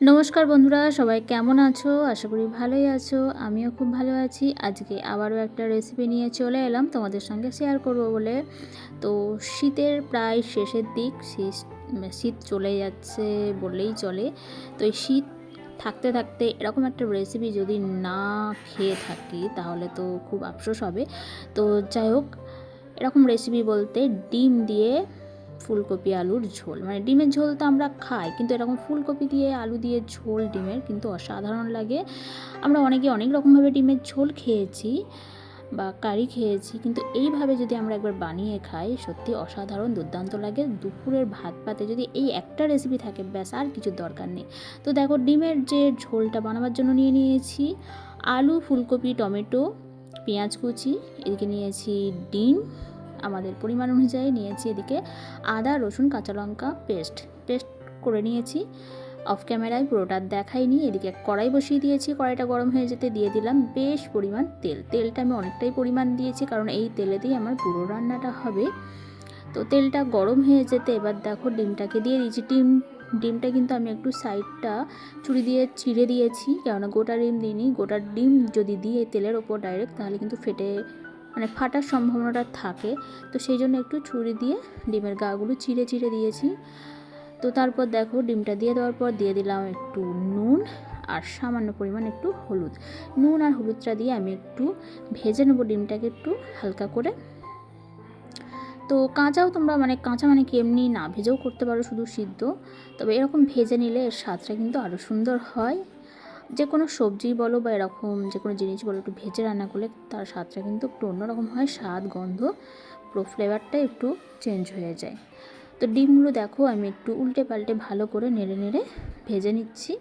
নমস্কার বন্ধুরা, সবাই কেমন আছো? আশা করি ভালোই আছো। আমিও খুব ভালো আছি। আজকে আবারও একটা রেসিপি নিয়ে চলে এলাম তোমাদের সঙ্গে শেয়ার করব বলে। তো শীতের প্রায় শেষের দিক, শীত চলে যাচ্ছে বললেই চলে। তো এই শীত থাকতে থাকতে এরকম একটা রেসিপি যদি না খেয়ে থাকি তাহলে তো খুব আফসোস হবে। তো যাই হোক, এরকম রেসিপি বলতে ডিম দিয়ে ফুলকপি আলুর ঝোল। মানে ডিমের ঝোল তো আমরা খাই, কিন্তু এরকম ফুলকপি দিয়ে আলু দিয়ে ঝোল ডিমের কিন্তু অসাধারণ লাগে। আমরা অনেকে অনেক রকমভাবে ডিমের ঝোল খেয়েছি বা কারি খেয়েছি, কিন্তু এইভাবে যদি আমরা একবার বানিয়ে খাই সত্যি অসাধারণ দুর্দান্ত লাগে। দুপুরের ভাত পাতে যদি এই একটা রেসিপি থাকে ব্যাস, আর কিছুর দরকার নেই। তো দেখো, ডিমের যে ঝোলটা বানাবার জন্য নিয়ে নিয়েছি আলু, ফুলকপি, টমেটো, পেঁয়াজ কুচি, এদিকে নিয়েছি ডিম আমাদের পরিমাণ অনুযায়ী, নিয়েছি এদিকে আদা, রসুন, কাঁচা লঙ্কা পেস্ট করে নিয়েছি। অফ ক্যামেরায় পুরোটা দেখাইনি। এদিকে কড়াই বসিয়ে দিয়েছি, কড়াইটা গরম হয়ে যেতে দিয়ে দিলাম বেশ পরিমাণ তেলটা আমি অনেকটাই পরিমাণ দিয়েছি, কারণ এই তেলেতেই আমার পুরো রান্নাটা হবে। তো তেলটা গরম হয়ে যেতে এবার দেখো ডিমটাকে দিয়ে দিয়েছি। ডিমটা কিন্তু আমি একটু সাইডটা ছুরি দিয়ে চিড়ে দিয়েছি, কেননা গোটা ডিম দিইনি। গোটা ডিম যদি দিয়ে তেলের ওপর ডাইরেক্ট তাহলে কিন্তু ফাটার সম্ভাবনাটা থাকে। তো সেই জন্য একটু ছুরি দিয়ে ডিমের গাগুলো চিড়ে দিয়েছি। তো তারপর দেখো ডিমটা দিয়ে দেওয়ার পর দিয়ে দিলাম একটু নুন আর সামান্য পরিমাণ একটু হলুদ। নুন আর হলুদটা দিয়ে আমি একটু ভেজে নেবো ডিমটাকে একটু হালকা করে। তো কাঁচাও তোমরা কাঁচা কি এমনি না ভেজেও করতে পারো, শুধু সিদ্ধ। তবে এরকম ভেজে নিলে এর স্বাদটা কিন্তু আরও সুন্দর হয়। যে কোনো সবজি বলো বা এরকম যে কোনো জিনিস বলো, একটু ভেজে রান্না করলে তার স্বাদটা কিন্তু একটু অন্যরকম হয়। স্বাদ, গন্ধ, পুরো ফ্লেভারটা একটু চেঞ্জ হয়ে যায়। তো ডিমগুলো দেখো আমি একটু উল্টে পাল্টে ভালো করে নেড়ে ভেজে নিচ্ছি।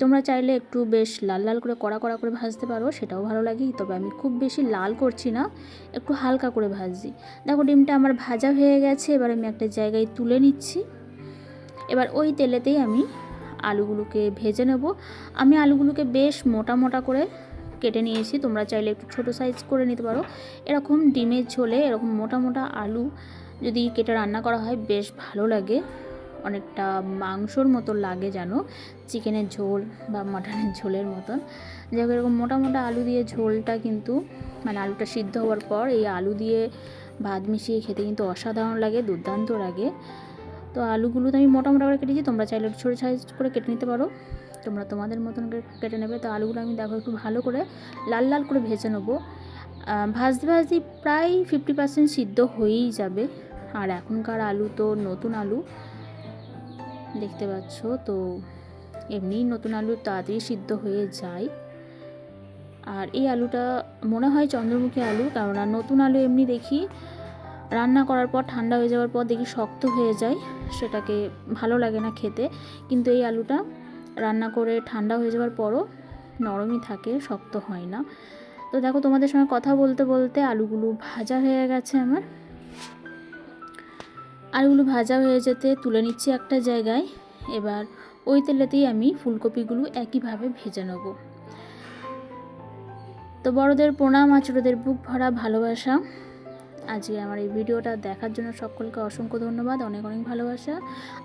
তোমরা চাইলে একটু বেশ লাল লাল করে কড়া করে ভাজতে পারো, সেটাও ভালো লাগে। তবে আমি খুব বেশি লাল করছি না, একটু হালকা করে ভাজছি। দেখো ডিমটা আমার ভাজা হয়ে গেছে, এবার আমি একটা জায়গায় তুলে নিচ্ছি। এবার ওই তেলেতেই আমি আলুগুলোকে ভেজে নেব। আমি আলুগুলোকে বেশ মোটা করে কেটে নিয়েছি, তোমরা চাইলে একটু ছোটো সাইজ করে নিতে পারো। এরকম ডিমের ঝোলে এরকম মোটা আলু যদি কেটে রান্না করা হয় বেশ ভালো লাগে, অনেকটা মাংসর মতো লাগে, যেন চিকেনের ঝোল বা মাটনের ঝোলের মতন। যাই হোক, এরকম মোটা আলু দিয়ে ঝোলটা কিন্তু আলুটা সিদ্ধ হওয়ার পর এই আলু দিয়ে ভাত মিশিয়ে খেতে কিন্তু অসাধারণ লাগে, দুর্দান্ত লাগে। তো আলুগুলো তো আমি মোটা করে কেটেছি, তোমরা চাইলে ছোটো সাইজ করে কেটে নিতে পারো, তোমরা তোমাদের মতন করে কেটে নেবে। তো আলুগুলো আমি দেখো একটু ভালো করে লাল করে ভেজে নেবো। ভাজতে প্রায় 50% সিদ্ধ হয়েই যাবে। আর এখনকার আলু তো নতুন আলু দেখতে পাচ্ছ, তো এমনিই নতুন আলু তাড়াতাড়ি সিদ্ধ হয়ে যায়। আর এই আলুটা মনে হয় চন্দ্রমুখী আলু, কেননা নতুন আলু এমনি দেখি রান্না করার পর ঠান্ডা হয়ে যাওয়ার পর দেখি শক্ত হয়ে যায়, সেটাকে ভালো লাগে না খেতে। কিন্তু এই আলুটা রান্না করে ঠান্ডা হয়ে যাওয়ার পরও নরমই থাকে, শক্ত হয় না। তো দেখো, তোমাদের সঙ্গে কথা বলতে আলুগুলো ভাজা হয়ে গেছে আমার। আলুগুলো ভাজা হয়ে যেতে তুলে নিচ্ছি একটা জায়গায়। এবার ওই তেলেতেই আমি ফুলকপিগুলো একইভাবে ভেজে নেব। তো বড়দের প্রণাম আর ছোটদের বুক ভরা ভালোবাসা। আজকে আমার এই ভিডিওটা দেখার জন্য সকলকে অসংখ্য ধন্যবাদ, অনেক ভালোবাসা।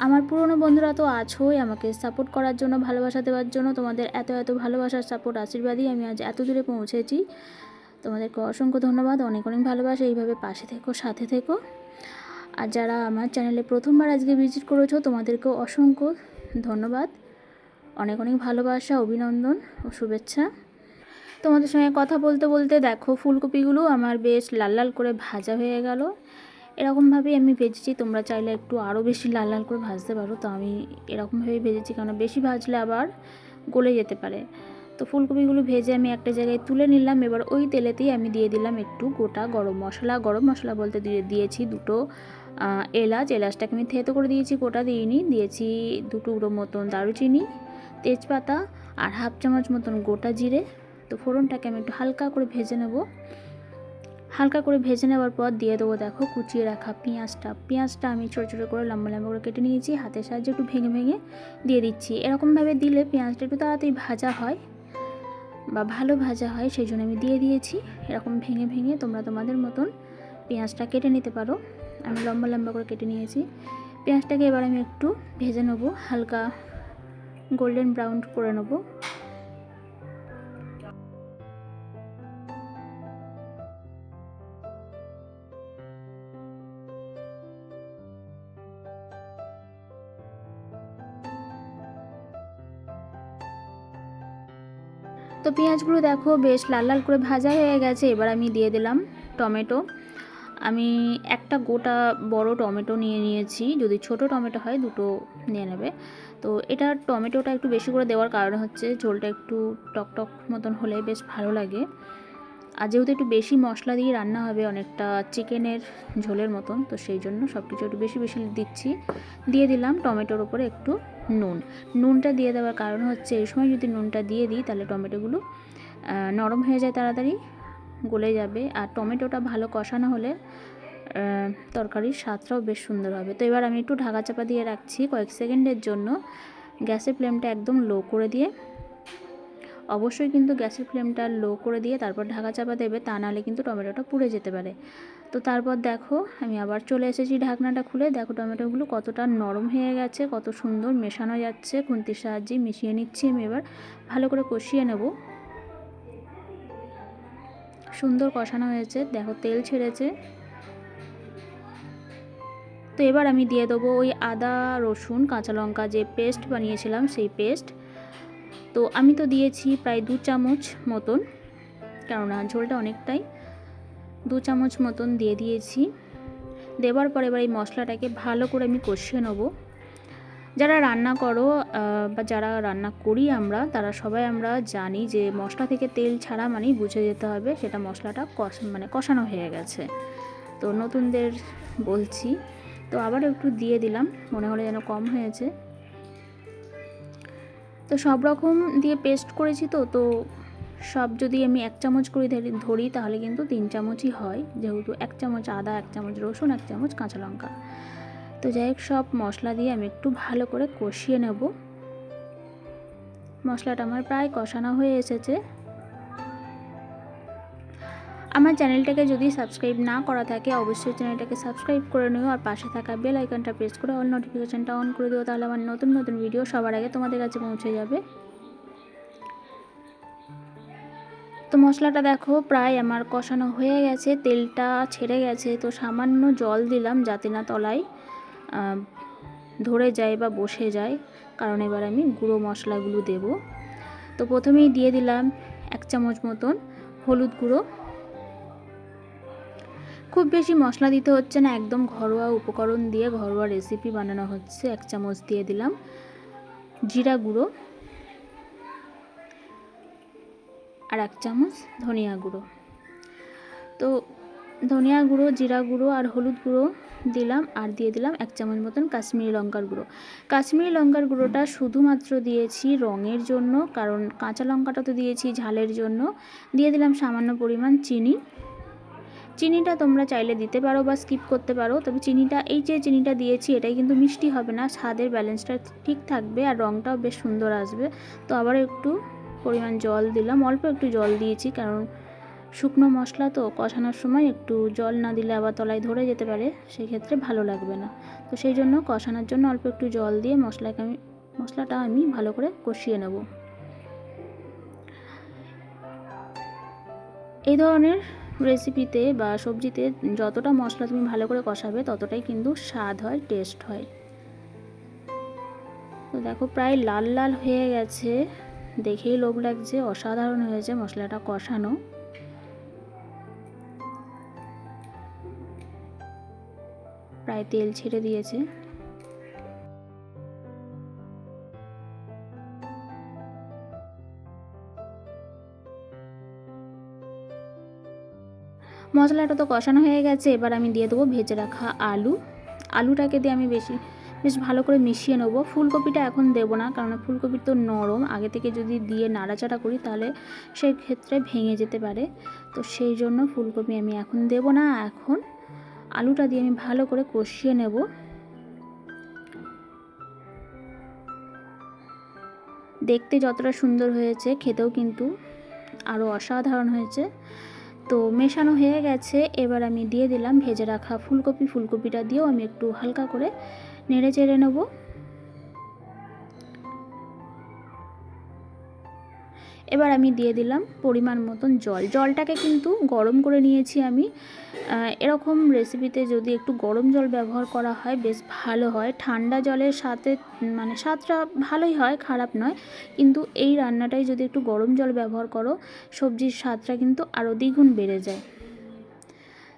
আমার পুরনো বন্ধুরা তো আছোই, আমাকে সাপোর্ট করার জন্য, ভালোবাসা দেওয়ার জন্য। তোমাদের এত ভালোবাসার সাপোর্ট, আশীর্বাদই আমি আজ এত দূরে পৌঁছেছি। তোমাদেরকে অসংখ্য ধন্যবাদ, অনেক ভালোবাসা। এইভাবে পাশে থেকো, সাথে থেকো। আর যারা আমার চ্যানেলে প্রথমবার আজকে ভিজিট করেছো তোমাদেরকেও অসংখ্য ধন্যবাদ, অনেক ভালোবাসা, অভিনন্দন ও শুভেচ্ছা। তোমাদের সঙ্গে কথা বলতে দেখো ফুলকপিগুলো আমার বেশ লাল করে ভাজা হয়ে গেল। এরকমভাবেই আমি ভেজেছি, তোমরা চাইলে একটু আরও বেশি লাল করে ভাজতে পারো। তো আমি এরকমভাবেই ভেজেছি, কারণ বেশি ভাজলে আবার গলে যেতে পারে। তো ফুলকপিগুলো ভেজে আমি একটা জায়গায় তুলে নিলাম। এবার ওই তেলেতেই আমি দিয়ে দিলাম একটু গোটা গরম মশলা বলতে দিয়েছি দুটো এলাচটাকে আমি থেতো করে দিয়েছি, গোটা দিইনি। দিয়েছি 2 টুকরো মতন দারুচিনি, তেজপাতা আর 1/2 চামচ মতন গোটা জিরে। তো ফোড়নটাকে আমি একটু হালকা করে ভেজে নেব। হালকা করে ভেজে নেওয়ার পর দিয়ে দেবো দেখো কুচিয়ে রাখা পেঁয়াজটা আমি ছোটো করে লম্বা করে কেটে নিয়েছি, হাতের সাহায্যে একটু ভেঙে দিয়ে দিচ্ছি। এরকমভাবে দিলে পেঁয়াজটা একটু তাড়াতাড়ি ভাজা হয় বা ভালো ভাজা হয়, সেই জন্য আমি দিয়ে দিয়েছি। এরকম ভেঙে তোমরা তোমাদের মতন পেঁয়াজটা কেটে নিতে পারো। আমি লম্বা করে কেটে নিয়েছি। পেঁয়াজটাকে এবার আমি একটু ভেজে নেবো হালকা গোল্ডেন ব্রাউন করে নেব। তো পেঁয়াজগুলো দেখো বেশ লাল লাল করে ভাজা হয়ে গেছে। এবার আমি দিয়ে দিলাম টমেটো। আমি একটা গোটা বড় টমেটো নিয়ে নিয়েছি, যদি ছোট টমেটো হয় দুটো নিয়ে নেবে। তো এটা টমেটোটা একটু বেশি করে দেওয়ার কারণ হচ্ছে ঝোলটা একটু টক মতন হলে বেশ ভালো লাগে। আর যেহেতু একটু বেশি মশলা দিয়ে রান্না হবে, অনেকটা চিকেনের ঝোলের মতন, তো সেই জন্য সব কিছু একটু বেশি বেশি দিচ্ছি। দিয়ে দিলাম টমেটোর ওপরে একটু নুনটা দিয়ে দেওয়ার কারণ হচ্ছে এই সময় যদি নুনটা দিয়ে দিই তাহলে টমেটোগুলো নরম হয়ে যায়, তাড়াতাড়ি গলে যাবে। আর টমেটোটা ভালো কষানো হলে তরকারির স্বাদটাও বেশ সুন্দর হবে। তো এবার আমি একটু ঢাকা চাপা দিয়ে রাখছি কয়েক সেকেন্ডের জন্য। গ্যাসের ফ্লেমটা একদম লো করে দিয়ে, অবশ্যই কিন্তু গ্যাসের ফ্লেমটা লো করে দিয়ে তারপর ঢাকা চাপা দেবে, তা নাহলে কিন্তু টমেটোটা পুড়ে যেতে পারে। তো তারপর দেখো আমি আবার চলে এসেছি ঢাকনাটা খুলে। দেখো টমেটোগুলো কতটা নরম হয়ে গেছে, কত সুন্দর মেশানো যাচ্ছে। খুন্তির সাহায্যে মিশিয়ে নিচ্ছি আমি। এবার ভালো করে কষিয়ে নেব। সুন্দর কষানো হয়েছে, দেখো তেল ছেড়েছে। তো এবার আমি দিয়ে দেবো ওই আদা রসুন কাঁচা লঙ্কা যে পেস্ট বানিয়েছিলাম সেই পেস্ট। তো আমি তো দিয়েছি প্রায় 2 চামচ মতন, কেননা ঝোলটা অনেকটাই, 2 চামচ মতন দিয়ে দিয়েছি। দেওয়ার পরে এবার এই মশলাটাকে ভালো করে আমি কষিয়ে নেব। যারা রান্না করো বা যারা রান্না করি আমরা, তারা সবাই আমরা জানি যে মশলা থেকে তেল ছাড়া মানেই বুঝে যেতে হবে সেটা মশলাটা কষানো হয়ে গেছে। তো নতুনদের বলছি, তো আবারও একটু দিয়ে দিলাম, মনে হলো যেন কম হয়েছে। তো সব রকম দিয়ে পেস্ট করেছি। তো সব যদি আমি 1 চামচ করে ধরি তাহলে কিন্তু 3 চামচই হয়, যেহেতু 1 চামচ আদা, 1 চামচ রসুন, 1 চামচ কাঁচা লঙ্কা। তো যাই হোক, সব মশলা দিয়ে আমি একটু ভালো করে কষিয়ে নেব। মশলাটা আমার প্রায় কষানো হয়ে এসেছে। আমার চ্যানেলটাকে যদি সাবস্ক্রাইব না করা থাকে অবশ্যই চ্যানেলটাকে সাবস্ক্রাইব করে নিও, আর পাশে থাকা বেল আইকনটা প্রেস করে অল নোটিফিকেশানটা অন করে দিও, তাহলে আমার নতুন নতুন ভিডিও সবার আগে তোমাদের কাছে পৌঁছে যাবে। তো মশলাটা দেখো প্রায় আমার কষানো হয়ে গেছে, তেলটা ছেড়ে গেছে। তো সামান্য জল দিলাম যাতে না তলায় ধরে যায় বা বসে যায়, কারণ এবার আমি গুঁড়ো মশলাগুলো দেব। তো প্রথমেই দিয়ে দিলাম 1 চামচ মতন হলুদ গুঁড়ো। খুব বেশি মশলা দিতে হচ্ছে না, একদম ঘরোয়া উপকরণ দিয়ে ঘরোয়া রেসিপি বানানো হচ্ছে। 1 চামচ দিয়ে দিলাম জিরা গুঁড়ো, আর 1 চামচ ধনিয়া গুঁড়ো। তো ধনিয়া গুঁড়ো, জিরা গুঁড়ো আর হলুদ গুঁড়ো দিলাম, আর দিয়ে দিলাম 1 চামচ মতন কাশ্মীরি লঙ্কার গুঁড়ো। কাশ্মীরি লঙ্কার গুঁড়োটা শুধুমাত্র দিয়েছি রঙের জন্য, কারণ কাঁচা লঙ্কাটা তো দিয়েছি ঝালের জন্য। দিয়ে দিলাম সামান্য পরিমাণ চিনি। চিনিটা তোমরা চাইলে দিতে পারো বা স্কিপ করতে পারো, তবে চিনিটা, এই যে চিনিটা দিয়েছি এটাই কিন্তু মিষ্টি হবে না, স্বাদের ব্যালেন্সটা ঠিক থাকবে আর রঙটাও বেশ সুন্দর আসবে। তো আবার একটু পরিমাণ জল দিলাম, অল্প একটু জল দিয়েছি, কারণ শুকনো মশলা তো কষানোর সময় একটু জল না দিলে আবার তলায় ধরে যেতে পারে, সেই ক্ষেত্রে ভালো লাগবে না। তো সেই জন্য কষানোর জন্য অল্প একটু জল দিয়ে মশলাটা আমি ভালো করে কষিয়ে নেব। এই ধরনের রেসিপিতে বা সবজিতে যতটা মশলা তুমি ভালো করে কষাবে ততটাই কিন্তু স্বাদ হয়, টেস্ট হয়। তো দেখো প্রায় লাল লাল হয়ে গেছে, দেখেই লোভ লাগছে, অসাধারণ হয়েছে মশলাটা কষানো। প্রায় তেল ছেড়ে দিয়েছে। মশলাটা তো কষানো হয়ে গেছে, এবার আমি দিয়ে দেবো ভেজে রাখা আলুটাকে দিয়ে আমি বেশ ভালো করে মিশিয়ে নেবো। ফুলকপিটা এখন দেবো না, কারণ ফুলকপি তো নরম, আগে থেকে যদি দিয়ে নাড়াচাড়া করি তাহলে সেই ক্ষেত্রে ভেঙে যেতে পারে। তো সেই জন্য ফুলকপি আমি এখন দেবো না, এখন আলুটা দিয়ে আমি ভালো করে কষিয়ে নেব। দেখতে যতটা সুন্দর হয়েছে খেতেও কিন্তু আরও অসাধারণ হয়েছে। তো মেশানো হয়ে গেছে, এবার আমি দিয়ে দিলাম ভেজে রাখা ফুলকপিটা দিয়েও আমি একটু হালকা করে নেড়ে চেড়ে নেব। এবার আমি দিয়ে দিলাম পরিমাণ মতন জল। জলটাকে কিন্তু গরম করে নিয়েছি আমি। এরকম রেসিপিতে যদি একটু গরম জল ব্যবহার করা হয় বেশ ভালো হয়। ঠান্ডা জলের সাথে মানে স্বাদটা ভালোই হয়, খারাপ নয়, কিন্তু এই রান্নাটায় যদি একটু গরম জল ব্যবহার করো সবজির স্বাদটা কিন্তু আরও দ্বিগুণ বেড়ে যায়।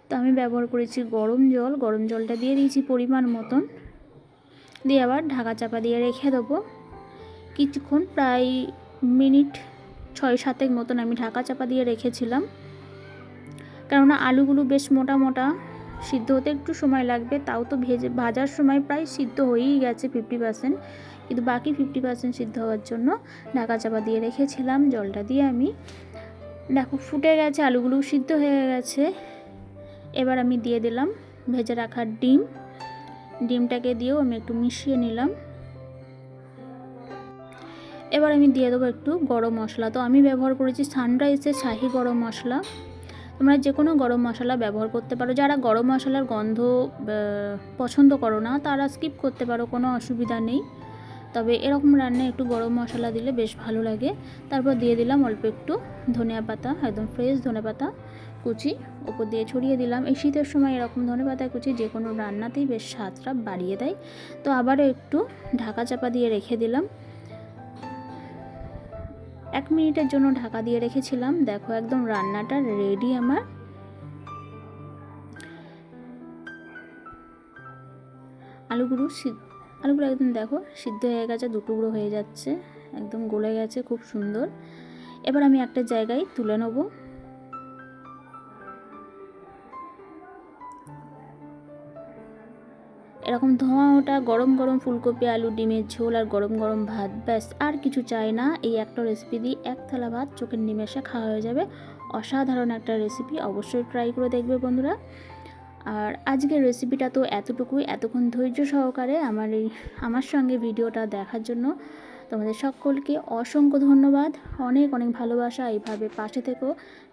তো আমি ব্যবহার করেছি গরম জল। গরম জলটা দিয়ে দিয়েছি পরিমাণ মতন, দিয়ে আবার ঢাকা চাপা দিয়ে রেখে দেবো কিছুক্ষণ, প্রায় মিনিট 6-7 মতন আমি ঢাকা চাপা দিয়ে রেখেছিলাম। কেননা আলুগুলো বেশ মোটা মোটা, সিদ্ধ হতে একটু সময় লাগবে। তাও তো ভাজার সময় প্রায় সিদ্ধ হয়েই গেছে 50%, কিন্তু বাকি 50% সিদ্ধ হওয়ার জন্য ঢাকা চাপা দিয়ে রেখেছিলাম। জলটা দিয়ে আমি দেখো ফুটে গেছে, আলুগুলো সিদ্ধ হয়ে গেছে। এবার আমি দিয়ে দিলাম ভেজে রাখা ডিম। ডিমটাকে দিয়েও আমি একটু মিশিয়ে নিলাম। এবার আমি দিয়ে দেবো একটু গরম মশলা। তো আমি ব্যবহার করেছি সানরাইজের শাহি গরম মশলা। তোমরা যে কোনো গরম মশলা ব্যবহার করতে পারো। যারা গরম মশলার গন্ধ পছন্দ করো না তারা স্কিপ করতে পারো, কোনো অসুবিধা নেই। তবে এরকম রান্নায় একটু গরম মশলা দিলে বেশ ভালো লাগে। তারপর দিয়ে দিলাম অল্প একটু ধনিয়া পাতা, একদম ফ্রেশ ধনে পাতা কুচি ওপর দিয়ে ছড়িয়ে দিলাম। এই শীতের সময় এরকম ধনে পাতা কুচি যে কোনো রান্নাতেই বেশ স্বাদটা বাড়িয়ে দেয়। তো আবারও একটু ঢাকা চাপা দিয়ে রেখে দিলাম। 1 মিনিটের জন্য ঢাকা দিয়ে রেখেছিলাম। দেখো একদম রান্নাটা রেডি আমার। আলুগুলো একদম দেখো সিদ্ধ হয়ে গেছে, দুটুকরো হয়ে যাচ্ছে, একদম গলে গেছে, খুব সুন্দর। এবার আমি একটা জায়গায় তুলে নেব। এরকম ধোঁয়া ওটা গরম গরম ফুলকপি আলু ডিমের ঝোল আর গরম গরম ভাত, ব্যাস আর কিছু চাই না। এই একটা রেসিপি দিয়ে 1 থালা ভাত চোখের নিমেষে খাওয়া হয়ে যাবে। অসাধারণ একটা রেসিপি, অবশ্যই ট্রাই করে দেখবে বন্ধুরা। আর আজকের রেসিপিটা তো এতটুকুই। এতক্ষণ ধৈর্য সহকারে আমার সঙ্গে ভিডিওটা দেখার জন্য তোমাদের সকলকে অসংখ্য ধন্যবাদ। অনেক অনেক ভালোবাসা। এইভাবে পাশে থেকো,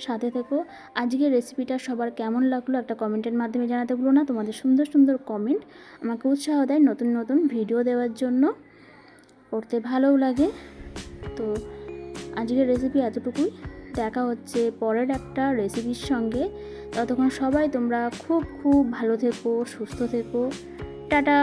সাথে থেকো। আজকের রেসিপিটা সবার কেমন লাগলো একটা কমেন্টের মাধ্যমে জানাতে ভুলো না। তোমাদের সুন্দর সুন্দর কমেন্ট আমাকে উৎসাহ দেয় নতুন নতুন ভিডিও দেওয়ার জন্য, করতে ভালোও লাগে। তো আজকের রেসিপি এতটুকুই। দেখা হচ্ছে পরের একটা রেসিপির সঙ্গে। ততক্ষণ সবাই তোমরা খুব খুব ভালো থেকো, সুস্থ থেকো। টাটা।